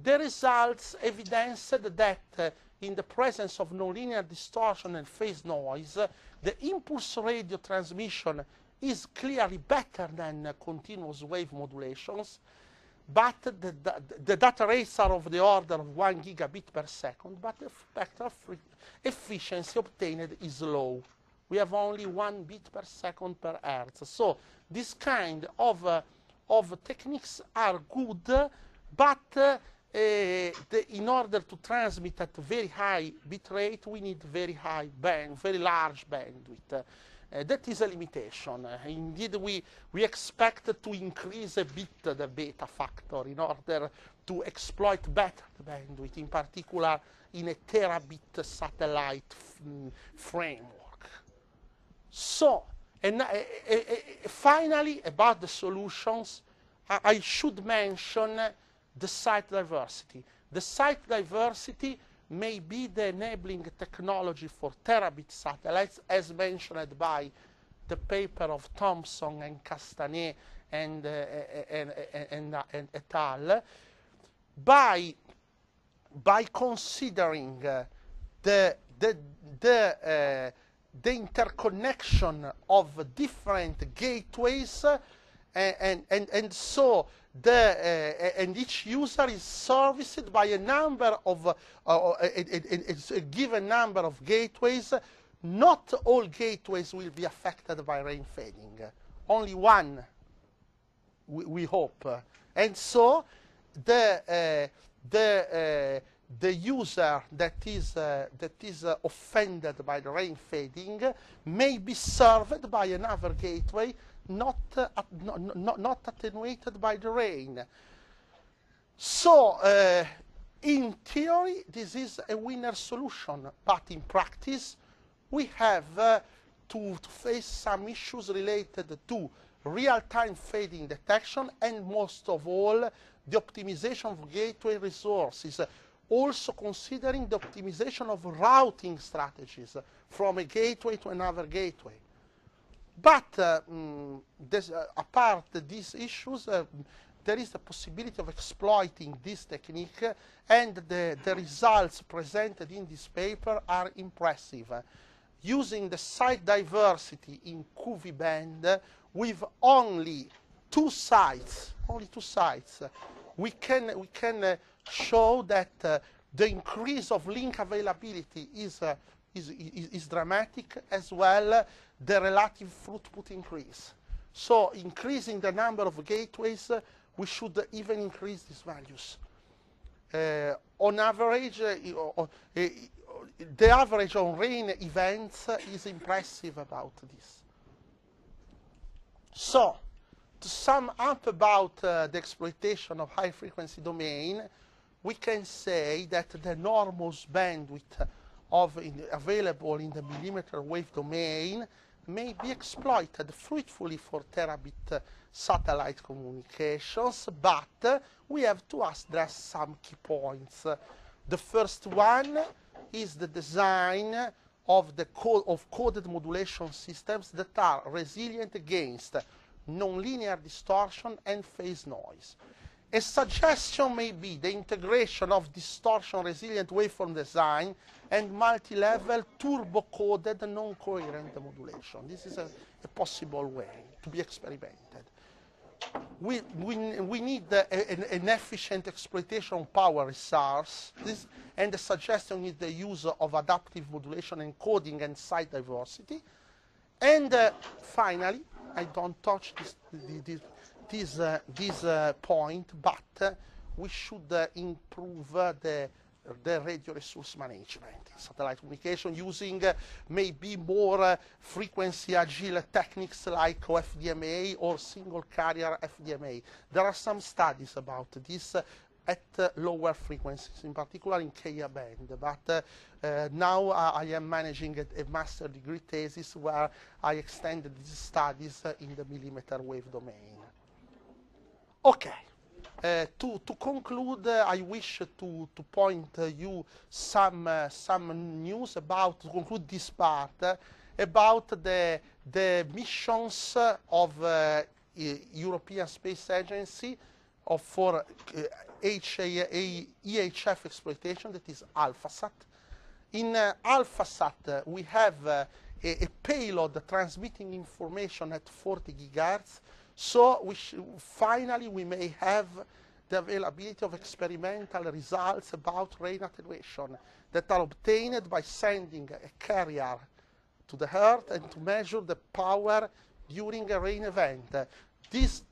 The results evidenced that in the presence of nonlinear distortion and phase noise, the impulse radio transmission is clearly better than continuous wave modulations, but the data rates are of the order of 1 gigabit per second, but the spectral efficiency obtained is low. We have only 1 bit per second per hertz. So this kind of techniques are good, but in order to transmit at very high bit rate, we need very large bandwidth. That is a limitation. Indeed, we expect to increase a bit the beta factor in order to exploit better the bandwidth, in particular in a terabit satellite framework. So, finally, about the solutions, I should mention the site diversity. The site diversity may be the enabling technology for terabit satellites, as mentioned by the paper of Thompson and Castanet and et al. By considering the interconnection of different gateways, and so and each user is serviced by a number of a given number of gateways. Not all gateways will be affected by rain fading. Only one, we hope. And so the user that is offended by the rain fading may be served by another gateway not attenuated by the rain. So in theory this is a winner solution, but in practice we have to face some issues related to real-time fading detection, and most of all the optimization of gateway resources, also considering the optimization of routing strategies from a gateway to another gateway. But apart these issues, there is the possibility of exploiting this technique, and the results presented in this paper are impressive. Using the site diversity in QV band with only two sites we can show that the increase of link availability is dramatic, as well the relative throughput increase. So increasing the number of gateways, we should even increase these values. On average, the average on rain events is impressive about this. So, to sum up about the exploitation of high-frequency domain, we can say that the enormous bandwidth available in the millimeter wave domain may be exploited fruitfully for terabit satellite communications, but we have to address some key points. The first one is the design of coded modulation systems that are resilient against nonlinear distortion and phase noise. A suggestion may be the integration of distortion-resilient waveform design and multi-level turbo-coded non-coherent modulation. This is a possible way to be experimented. We need an efficient exploitation of power resource, and the suggestion is the use of adaptive modulation encoding and site diversity. And finally, I don't touch this point, but we should improve the radio resource management in satellite communication using maybe more frequency agile techniques like FDMA or single carrier FDMA. There are some studies about this at lower frequencies, in particular in Ka band. But now I am managing a master degree thesis where I extended these studies in the millimeter wave domain. Okay. To conclude, I wish to point you some news about, to conclude this part, about the missions of European Space Agency for EHF exploitation, that is AlphaSat. In AlphaSat, we have a payload transmitting information at 40 gigahertz. So finally we may have the availability of experimental results about rain attenuation that are obtained by sending a carrier to the Earth and to measure the power during a rain event. This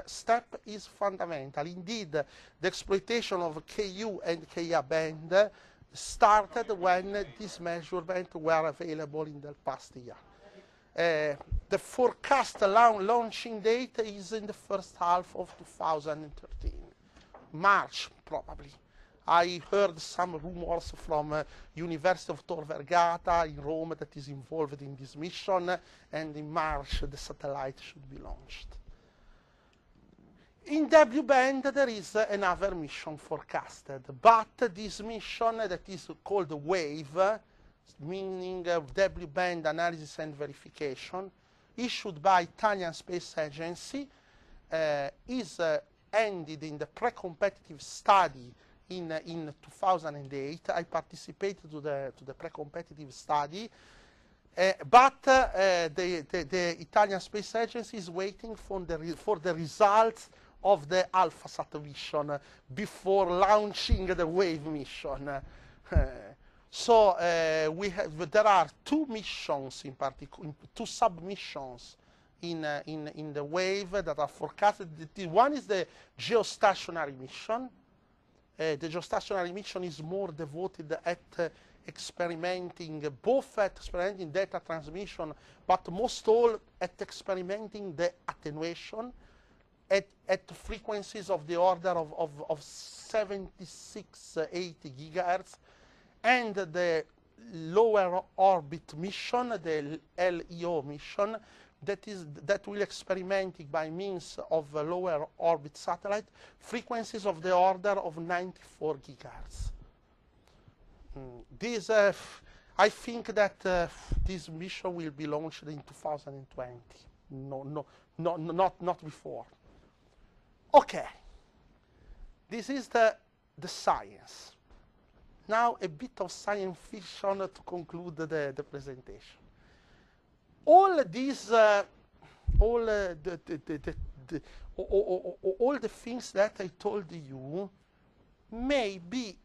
step is fundamental. Indeed, the exploitation of Ku and Ka band started when these measurements were available in the past year. The forecast launching date is in the first half of 2013, March probably. I heard some rumors from University of Tor Vergata in Rome that is involved in this mission, and in March the satellite should be launched. In W-band there is another mission forecasted, but this mission that is called WAVE, meaning W-band analysis and verification, issued by Italian Space Agency, is ended in the pre-competitive study in 2008. I participated to the pre-competitive study, but the Italian Space Agency is waiting for the results of the AlphaSat mission before launching the WAVE mission. So there are two missions in particular, two submissions in the WAVE that are forecasted. One is the geostationary mission. The geostationary mission is more devoted at experimenting, both at experimenting data transmission, but most all at experimenting the attenuation at frequencies of the order of 76, 80 gigahertz. And the lower orbit mission, the LEO mission, that will experimenting by means of a lower orbit satellite frequencies of the order of 94 gigahertz. I think that this mission will be launched in 2020. Not before. Okay. This is the science. Now a bit of science fiction to conclude the presentation. All these, the all the things that I told you may be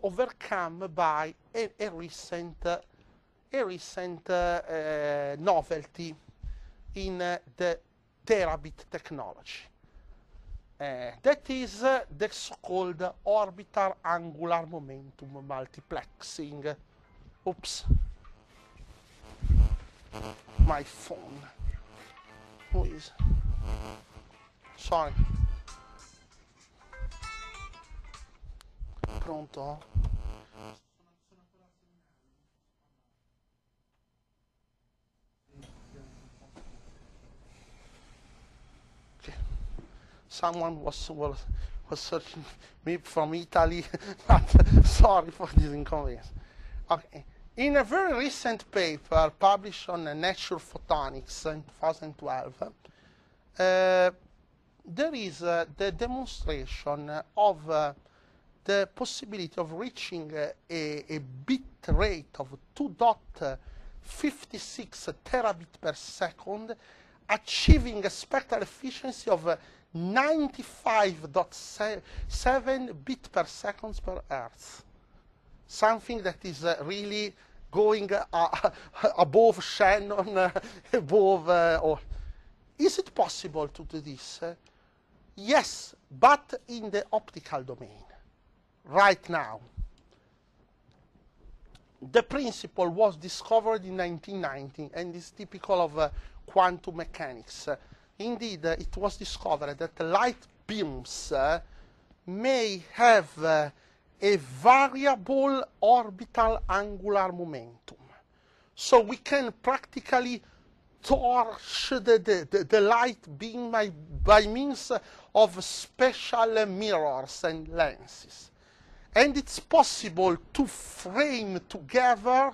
overcome by a recent novelty in the Terabit technology. That is the so-called orbital angular momentum multiplexing. Oops. My phone. Who is? Sorry. Pronto? Okay. Someone was searching me from Italy, but sorry for this inconvenience. Okay. In a very recent paper published on Nature Photonics in 2012, there is the demonstration of the possibility of reaching a bit rate of 2.56 terabit per second, achieving a spectral efficiency of 95.7 bit per second per hertz. Something that is really going above Shannon, above. Or is it possible to do this? Yes, but in the optical domain. Right now. The principle was discovered in 1990 and is typical of quantum mechanics. Indeed, it was discovered that light beams may have a variable orbital angular momentum. So we can practically torch the light beam by means of special mirrors and lenses. And it's possible to frame together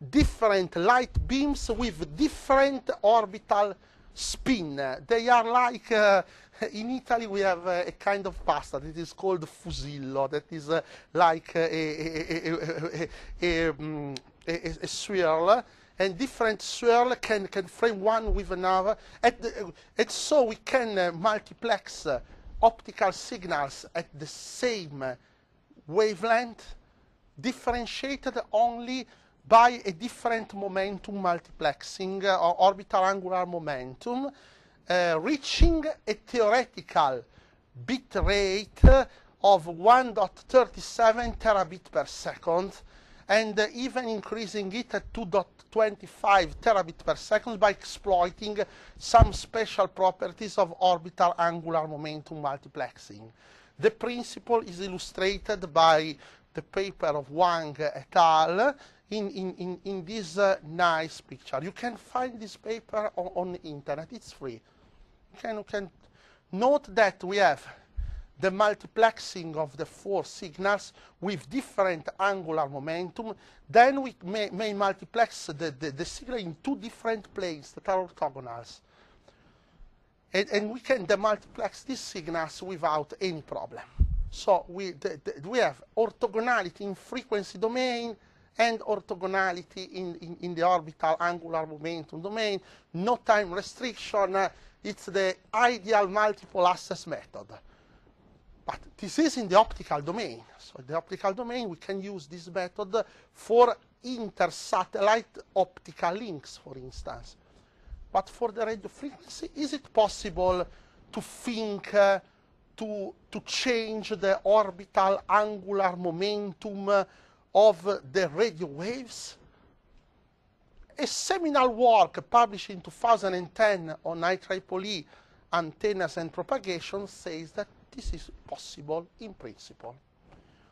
different light beams with different orbital spin. They are like, in Italy we have a kind of pasta that is called fusillo, that is like a swirl, and different swirl can frame one with another. And so we can multiplex optical signals at the same wavelength, differentiated only by a different momentum multiplexing, or orbital angular momentum, reaching a theoretical bit rate of 1.37 terabit per second, and even increasing it at 2.25 terabit per second by exploiting some special properties of orbital angular momentum multiplexing. The principle is illustrated by the paper of Wang et al. In this nice picture. You can find this paper on the internet. It's free. You can note that we have the multiplexing of the four signals with different angular momentum. Then we may multiplex the signal in two different planes that are orthogonals. And we can demultiplex these signals without any problem. So we have orthogonality in frequency domain and orthogonality in the orbital angular momentum domain. No time restriction. It's the ideal multiple access method. But this is in the optical domain. So in the optical domain, we can use this method for inter-satellite optical links, for instance. But for the radio frequency, is it possible to think to change the orbital angular momentum of the radio waves? A seminal work published in 2010 on IEEE antennas and propagation says that this is possible in principle.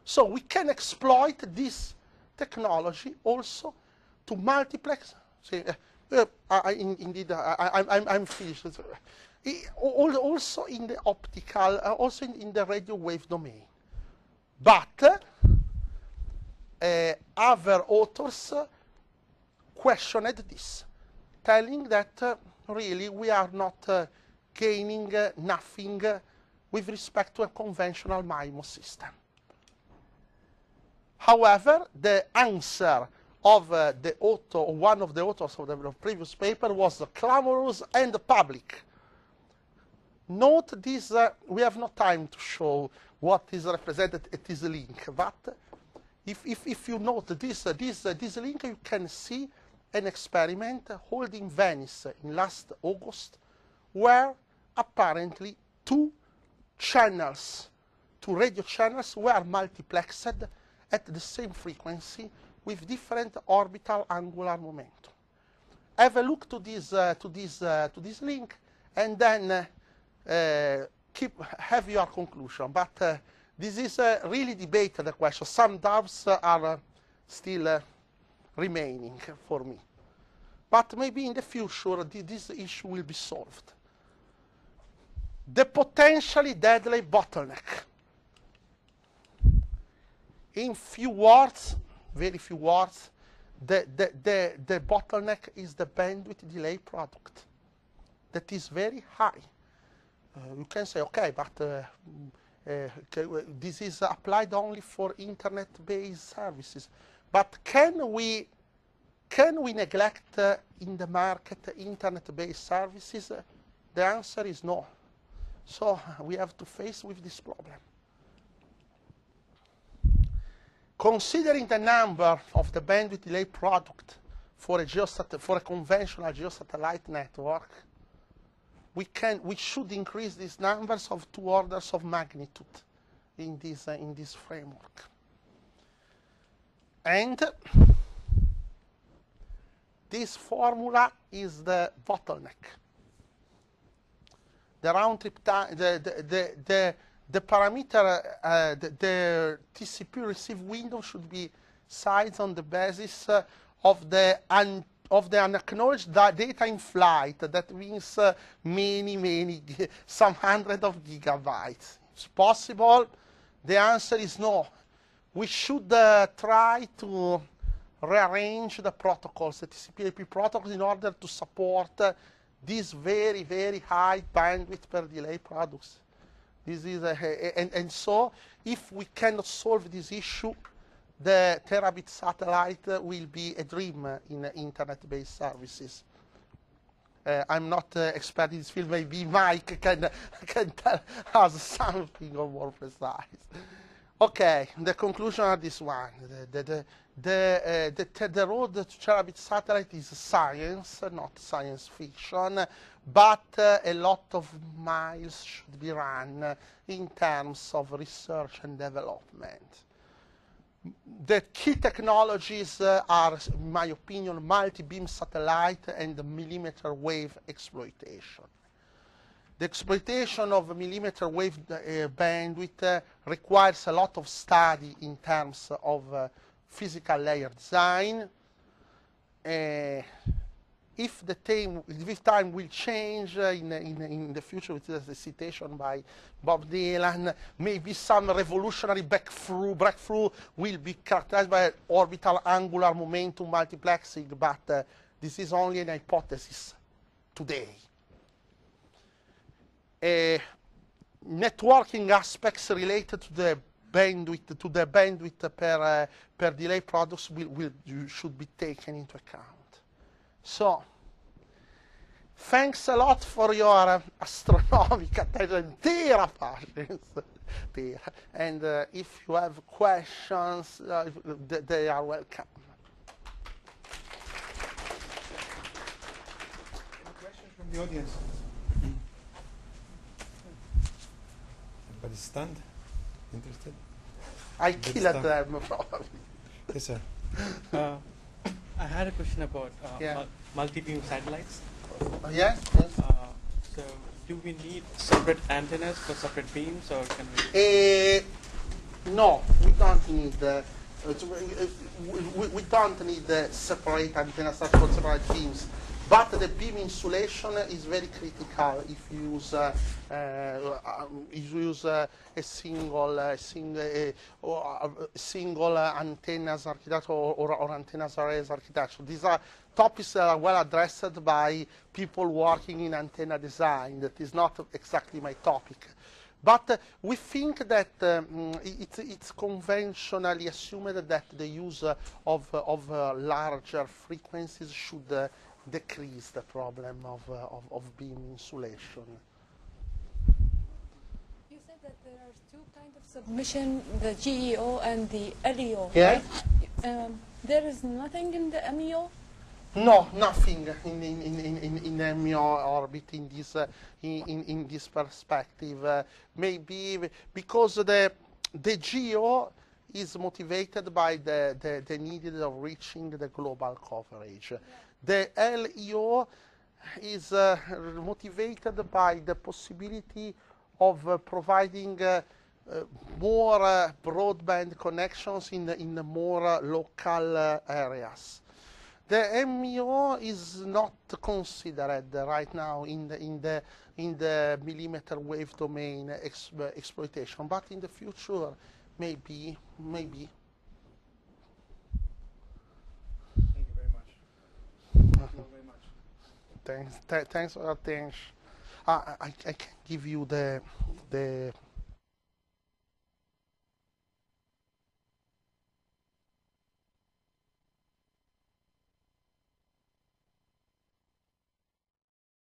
So we can exploit this technology also to multiplex. See, I'm finished. Also in the optical, also in the radio wave domain. But other authors questioned this, telling that really we are not gaining nothing with respect to a conventional MIMO system. However, the answer of the author, one of the authors of the previous paper was clamorous and public. Note this, we have no time to show what is represented at this link, but if you note this link, you can see an experiment held in Venice in last August, where apparently two radio channels were multiplexed at the same frequency with different orbital angular momentum. Have a look to this link, and then have your conclusion. But this is really debated question. Some doubts are still remaining for me. But maybe in the future this issue will be solved. The potentially deadly bottleneck. In few words, very few words, the bottleneck is the bandwidth delay product. That is very high. You can say, okay, but this is applied only for internet-based services. But can we neglect in the market internet-based services? The answer is no. So we have to face with this problem. Considering the number of the bandwidth delay product for a conventional geosatellite network, we should increase these numbers of 2 orders of magnitude in this framework. And this formula is the bottleneck. The round trip time, the parameter, the TCP receive window should be sized on the basis of the unacknowledged data in flight. That means some hundred of gigabytes. It's possible. The answer is no. We should try to rearrange the protocols, the TCP/IP protocols, in order to support these very, very high bandwidth per delay products. This is and so, if we cannot solve this issue, the terabit satellite will be a dream in internet-based services. I'm not expert in this field. Maybe Mike can tell us something more precise. Okay, the conclusion of this one. The road to terabit satellite is science, not science fiction, but a lot of miles should be run in terms of research and development. The key technologies are, in my opinion, multi-beam satellite and millimeter wave exploitation. The exploitation of millimeter wave bandwidth requires a lot of study in terms of physical layer design. If time will change in the future, with the citation by Bob Dylan, maybe some revolutionary breakthrough will be characterized by orbital angular momentum multiplexing, but this is only an hypothesis today. Networking aspects related to the bandwidth per delay products should be taken into account. So, thanks a lot for your astronomical attention, and if you have questions, they are welcome. Any questions from the audience? Everybody stunned? Interested? I killed them, probably. Yes, sir. I had a question about multi-beam satellites. Yes? So, do we need separate antennas for separate beams, or can we? No, we don't need. We don't need separate antennas for separate beams. But the beam insulation is very critical if you use a single antennas architecture or antennas arrays architecture. These are topics that are well addressed by people working in antenna design. That is not exactly my topic. But we think that it's conventionally assumed that the use of larger frequencies should decrease the problem of beam insulation. You said that there are two kinds of submission, the GEO and the LEO, Yeah. right? There is nothing in the MEO? No, nothing in MEO orbit in this perspective. Maybe because the GEO is motivated by the need of reaching the global coverage. The LEO is motivated by the possibility of providing more broadband connections in the more local areas. The MEO is not considered right now in the millimeter wave domain exploitation, but in the future, maybe. Thank you very much. Thank you very much. Thanks for your attention. I can give you the